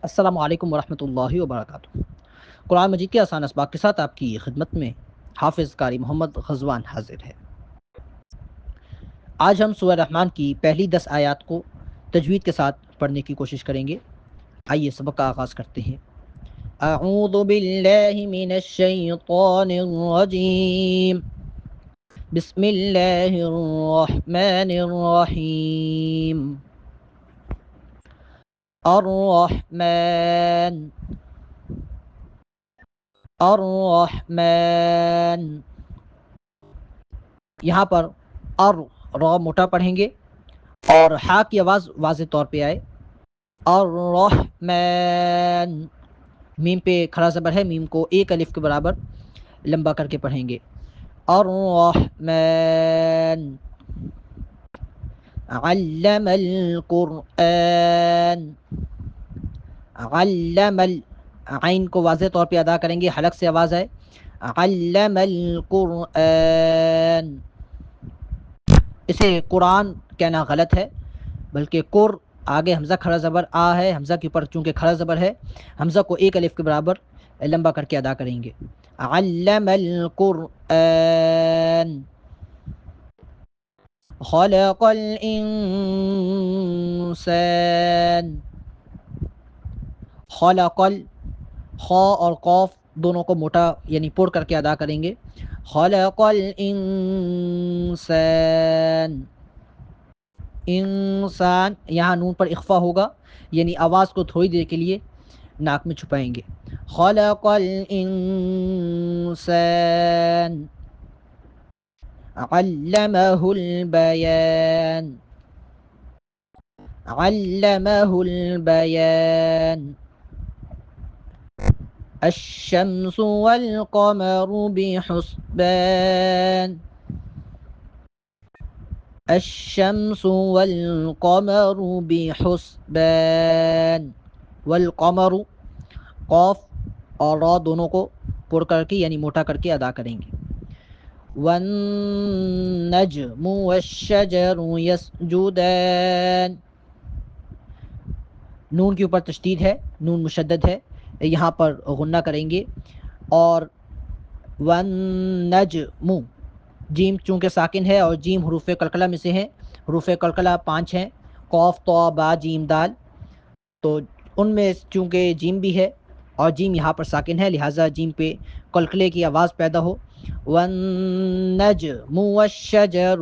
السلام علیکم ورحمۃ اللہ وبرکاتہ۔ قرآن مجید کے آسان اسباق کے ساتھ آپ کی خدمت میں حافظ قاری محمد غزوان حاضر ہے۔ آج ہم سورہ رحمان کی پہلی 10 آیات کو تجوید کے ساتھ پڑھنے کی کوشش کریں گے۔ آئیے سبق کا آغاز کرتے ہیں۔ اعوذ باللہ من الشیطان الرجیم، بسم اللہ الرحمن الرحیم۔ الرحمن الرحمن، یہاں پر را موٹا پڑھیں گے اور ہا کی آواز واضح طور پہ آئے۔ الرحمن، میم پہ کھڑا زبر ہے، میم کو ایک الف کے برابر لمبا کر کے پڑھیں گے۔ الرحمن علم القرآن، علم عین کو واضح طور پہ ادا کریں گے، حلق سے آواز آئے۔ علم القرآن، اسے قرآن کہنا غلط ہے، بلکہ قر، آگے حمزہ کھڑا زبر آ ہے، حمزہ کے اوپر چونکہ کھڑا زبر ہے، حمزہ کو ایک الف کے برابر لمبا کر کے ادا کریں گے۔ علم القرآن، خلق الانسان، خلق خا اور قوف دونوں کو موٹا یعنی پوڑ کر کے ادا کریں گے۔ خلق الانسان، انسان، یہاں نون پر اخفا ہوگا، یعنی آواز کو تھوڑی دیر کے لیے ناک میں چھپائیں گے۔ خلق الانسان علمہ البیان، علمہ البیان۔ الشمس والقمر بحسبان، الشمس والقمر بحسبان۔ والقمر، قاف اور را دونوں کو پڑ کر کے یعنی موٹا کر کے ادا کریں گے۔ والنجم والشجر يسجدان، نون کے اوپر تشدید ہے، نون مشدد ہے، یہاں پر غنہ کریں گے۔ اور والنجم، جیم چونکہ ساکن ہے اور جیم حروف قلقلہ میں سے ہے، حروف قلقلہ 5 ہیں، قوف طا با جیم دال، تو ان میں چونکہ جیم بھی ہے اور جیم یہاں پر ساکن ہے، لہٰذا جیم پہ قلقلے کی آواز پیدا ہو۔ والنجم والشجر